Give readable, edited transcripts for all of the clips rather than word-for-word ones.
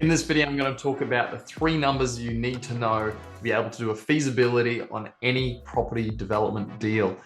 In this video, I'm going to talk about the three numbers you need to know to be able to do a feasibility on any property development deal.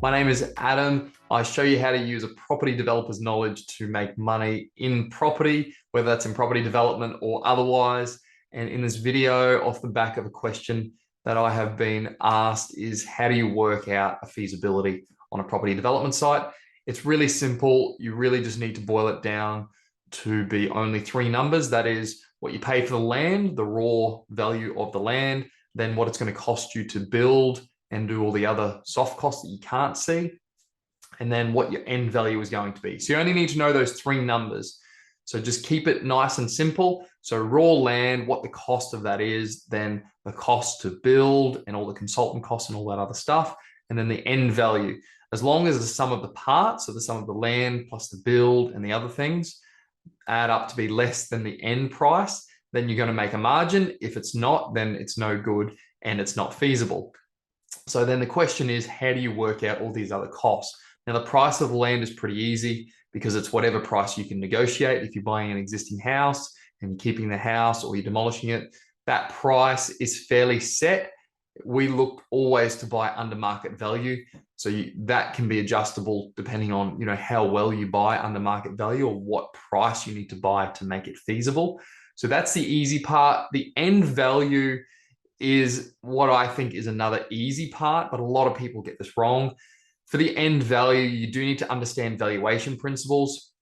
My name is Adam. I show you how to use a property developer's knowledge to make money in property, whether that's in property development or otherwise. And in this video, off the back of a question that I have been asked is, how do you work out a feasibility on a property development site? It's really simple. You really just need to boil it down to be only three numbers. That is what you pay for the land, the raw value of the land, then what it's going to cost you to build and do all the other soft costs that you can't see, and then what your end value is going to be. So you only need to know those three numbers. So just keep it nice and simple. So raw land, what the cost of that is, then the cost to build and all the consultant costs and all that other stuff, and then the end value. As long as the sum of the parts, so the sum of the land plus the build and the other things, add up to be less than the end price, then you're going to make a margin. If it's not, then it's no good and it's not feasible. So then the question is, how do you work out all these other costs? Now, the price of the land is pretty easy because it's whatever price you can negotiate. If you're buying an existing house and you're keeping the house or you're demolishing it, that price is fairly set. We look always to buy under market value. So that can be adjustable depending on how well you buy under market value or what price you need to buy to make it feasible. So that's the easy part. The end value is what I think is another easy part, but a lot of people get this wrong. For the end value, you do need to understand valuation principles.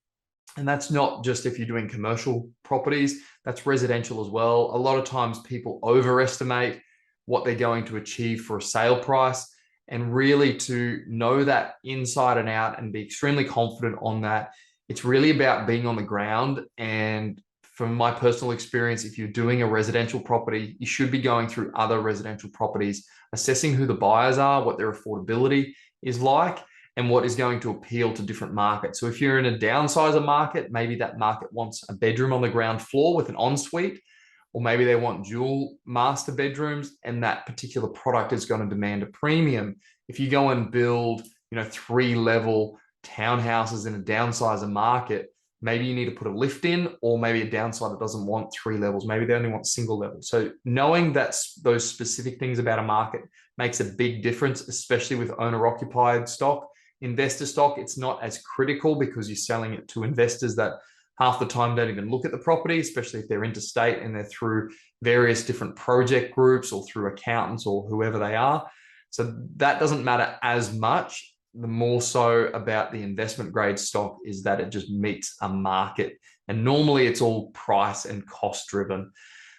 And that's not just if you're doing commercial properties, that's residential as well. A lot of times people overestimate what they're going to achieve for a sale price. And really, to know that inside and out and be extremely confident on that, it's really about being on the ground. And from my personal experience, if you're doing a residential property, you should be going through other residential properties, assessing who the buyers are, what their affordability is like, and what is going to appeal to different markets. So if you're in a downsizer market, maybe that market wants a bedroom on the ground floor with an ensuite, or maybe they want dual master bedrooms, and that particular product is going to demand a premium. If you go and build, three-level townhouses in a downsizer market, maybe you need to put a lift in, or maybe a downsider doesn't want three levels. Maybe they only want single level. So knowing that those specific things about a market makes a big difference, especially with owner-occupied stock. Investor stock, it's not as critical because you're selling it to investors that half the time don't even look at the property, especially if they're interstate and they're through various different project groups or through accountants or whoever they are. So that doesn't matter as much. The more so about the investment grade stock is that it just meets a market. And normally it's all price and cost driven.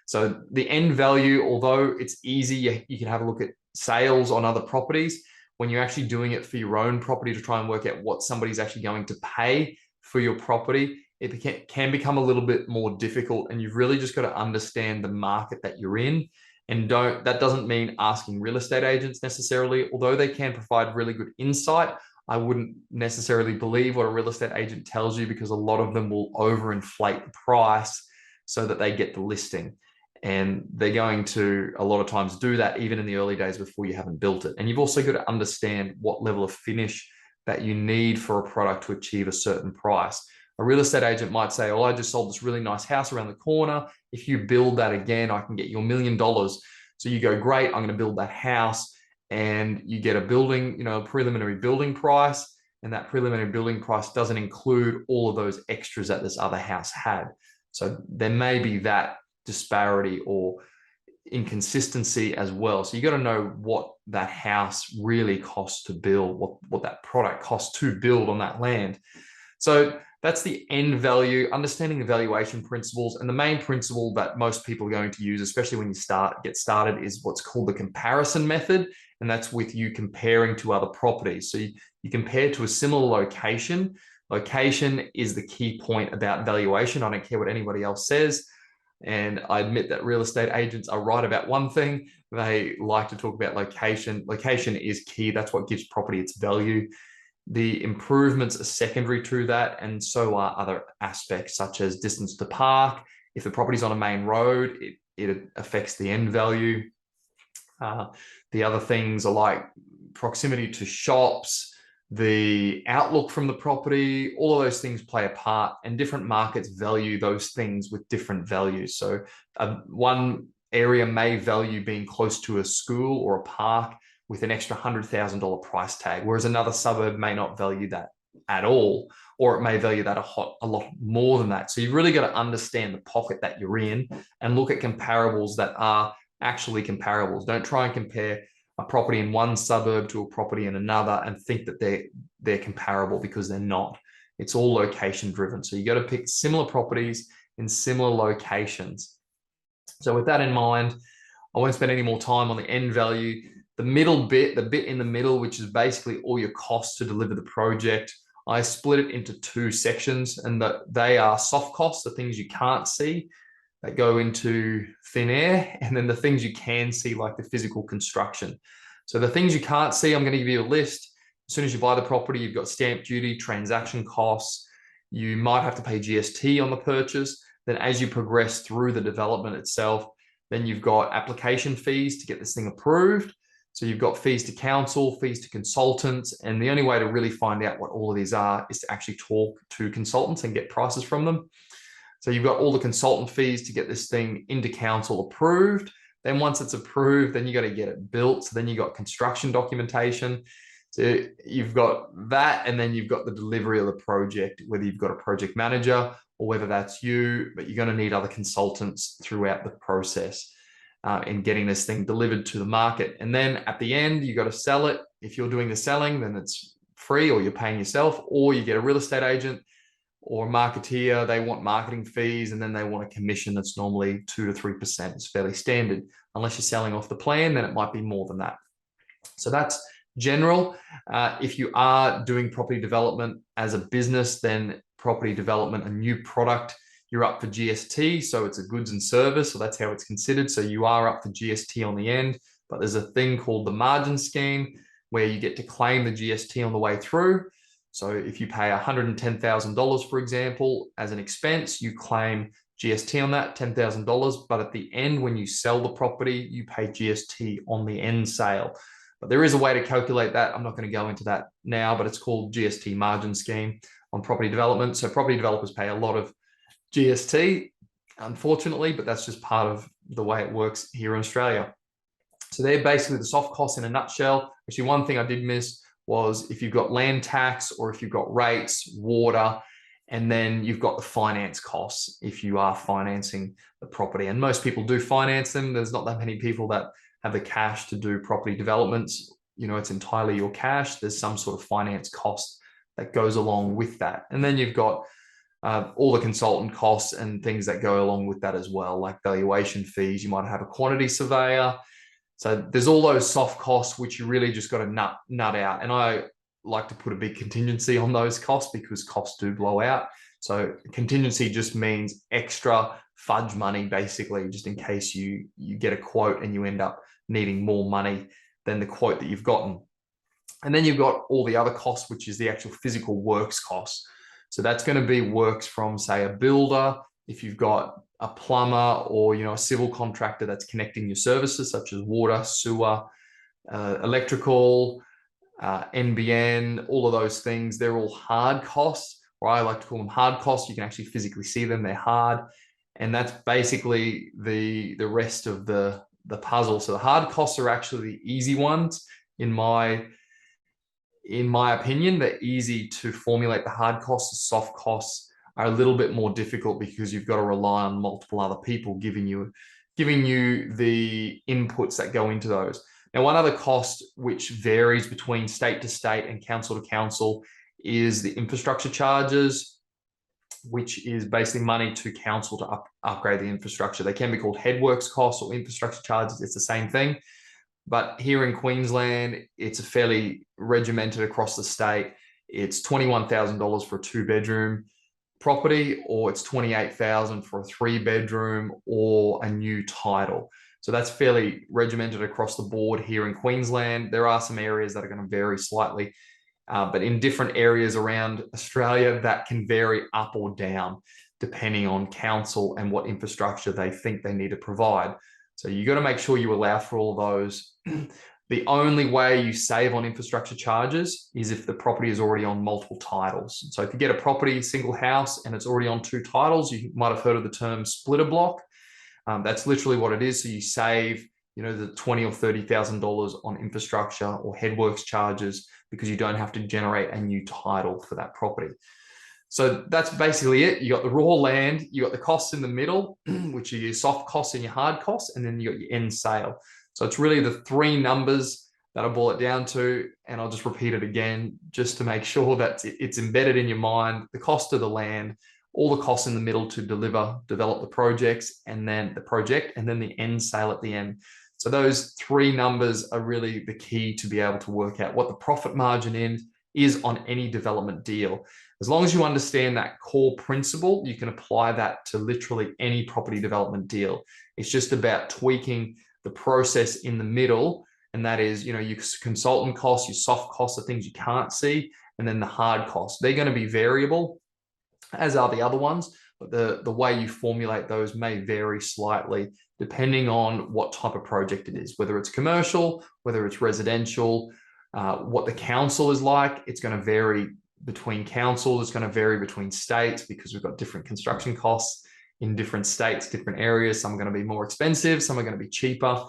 So the end value, although it's easy, you can have a look at sales on other properties. When you're actually doing it for your own property to try and work out what somebody's actually going to pay for your property, it can become a little bit more difficult, and you've really just got to understand the market that you're in. And that doesn't mean asking real estate agents necessarily, although they can provide really good insight. I wouldn't necessarily believe what a real estate agent tells you, because a lot of them will overinflate the price so that they get the listing. And they're going to a lot of times do that even in the early days before you haven't built it. And you've also got to understand what level of finish that you need for a product to achieve a certain price. A real estate agent might say, oh, I just sold this really nice house around the corner. If you build that again, I can get you $1 million. So you go, great, I'm going to build that house. And you get a building, a preliminary building price. And that preliminary building price doesn't include all of those extras that this other house had. So there may be that disparity or inconsistency as well. So you got to know what that house really costs to build, what that product costs to build on that land. So that's the end value, understanding the valuation principles. And the main principle that most people are going to use, especially when you get started, is what's called the comparison method. And that's with you comparing to other properties. So you compare to a similar location. Location is the key point about valuation. I don't care what anybody else says. And I admit that real estate agents are right about one thing. They like to talk about location. Location is key. That's what gives property its value. The improvements are secondary to that, and so are other aspects such as distance to park. If the property's on a main road, it affects the end value. The other things are like proximity to shops, the outlook from the property, all of those things play a part, and different markets value those things with different values. So one area may value being close to a school or a park with an extra $100,000 price tag, whereas another suburb may not value that at all, or it may value that a lot more than that. So you've really got to understand the pocket that you're in and look at comparables that are actually comparables. Don't try and compare a property in one suburb to a property in another and think that they're comparable, because they're not. It's all location driven. So you got to pick similar properties in similar locations. So with that in mind, I won't spend any more time on the end value. The middle bit, the bit in the middle, which is basically all your costs to deliver the project, I split it into two sections, and they are soft costs, the things you can't see that go into thin air, and then the things you can see, like the physical construction. So the things you can't see, I'm going to give you a list. As soon as you buy the property, you've got stamp duty, transaction costs. You might have to pay GST on the purchase. Then as you progress through the development itself, then you've got application fees to get this thing approved. So you've got fees to council, fees to consultants, and the only way to really find out what all of these are is to actually talk to consultants and get prices from them. So you've got all the consultant fees to get this thing into council approved. Then once it's approved, then you got to get it built. So then you got construction documentation. So you've got that, and then you've got the delivery of the project, whether you've got a project manager or whether that's you, but you're going to need other consultants throughout the process in getting this thing delivered to the market. And then at the end, you got to sell it. If you're doing the selling, then it's free, or you're paying yourself, or you get a real estate agent or a marketeer. They want marketing fees, and then they want a commission that's normally 2 to 3%. It's fairly standard. Unless you're selling off the plan, then it might be more than that. So that's general. If you are doing property development as a business, then property development, a new product, you're up for GST. So it's a goods and service. So that's how it's considered. So you are up for GST on the end, but there's a thing called the margin scheme where you get to claim the GST on the way through. So if you pay $110,000, for example, as an expense, you claim GST on that, $10,000. But at the end, when you sell the property, you pay GST on the end sale. But there is a way to calculate that. I'm not going to go into that now, but it's called GST margin scheme on property development. So property developers pay a lot of GST, unfortunately, but that's just part of the way it works here in Australia. So they're basically the soft costs in a nutshell. Actually, one thing I did miss was if you've got land tax, or if you've got rates, water, and then you've got the finance costs if you are financing the property. And most people do finance them. There's not that many people that have the cash to do property developments. You know, it's entirely your cash. There's some sort of finance cost that goes along with that. And then you've got all the consultant costs and things that go along with that as well, like valuation fees. You might have a quantity surveyor. So there's all those soft costs, which you really just got to nut out. And I like to put a big contingency on those costs, because costs do blow out. So contingency just means extra fudge money, basically, just in case you get a quote and you end up needing more money than the quote that you've gotten. And then you've got all the other costs, which is the actual physical works costs. So that's going to be works from, say, a builder. If you've got a plumber, or a civil contractor that's connecting your services, such as water, sewer, electrical, NBN, all of those things, they're all hard costs, or I like to call them hard costs. You can actually physically see them, they're hard. And that's basically the rest of the puzzle. So the hard costs are actually the easy ones, in my opinion. They're easy to formulate. The hard costs, the soft costs, are a little bit more difficult, because you've got to rely on multiple other people giving you the inputs that go into those. Now, one other cost which varies between state to state and council to council is the infrastructure charges, which is basically money to council to upgrade the infrastructure. They can be called headworks costs or infrastructure charges. It's the same thing. But here in Queensland, it's a fairly regimented across the state. It's $21,000 for a 2-bedroom property, or it's $28,000 for a 3-bedroom or a new title. So that's fairly regimented across the board here in Queensland. There are some areas that are going to vary slightly, but in different areas around Australia, that can vary up or down depending on council and what infrastructure they think they need to provide. So you got to make sure you allow for all those. The only way you save on infrastructure charges is if the property is already on multiple titles. So if you get a property, single house, and it's already on 2 titles, you might have heard of the term splitter block. That's literally what it is. So you save, the $20,000 or $30,000 on infrastructure or headworks charges because you don't have to generate a new title for that property. So that's basically it. You got the raw land, you got the costs in the middle, which are your soft costs and your hard costs, and then you got your end sale. So it's really the 3 numbers that I boil it down to, and I'll just repeat it again just to make sure that it's embedded in your mind. The cost of the land, all the costs in the middle to develop the projects, and then the end sale at the end. So those 3 numbers are really the key to be able to work out what the profit margin is on any development deal. As long as you understand that core principle, you can apply that to literally any property development deal. It's just about tweaking the process in the middle, and that is, your consultant costs, your soft costs are things you can't see, and then the hard costs. They're going to be variable, as are the other ones, but the way you formulate those may vary slightly depending on what type of project it is, whether it's commercial, whether it's residential, what the council is like. It's going to vary between councils, it's going to vary between states because we've got different construction costs in different states, different areas. Some are going to be more expensive, some are going to be cheaper.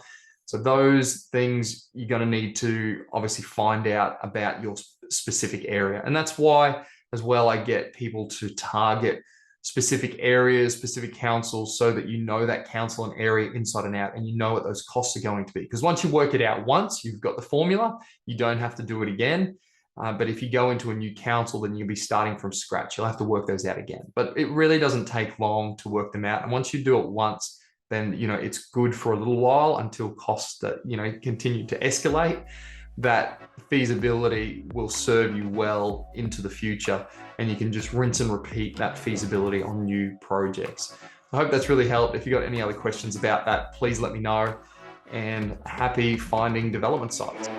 So those things you're going to need to obviously find out about your specific area. And that's why as well I get people to target specific areas, specific councils, so that you know that council and area inside and out, and you know what those costs are going to be. Because once you work it out once, you've got the formula, you don't have to do it again. But if you go into a new council, then you'll be starting from scratch. You'll have to work those out again. But it really doesn't take long to work them out. And once you do it once, then it's good for a little while until costs that continue to escalate. That feasibility will serve you well into the future, and you can just rinse and repeat that feasibility on new projects. I hope that's really helped. If you got any other questions about that, please let me know, and happy finding development sites.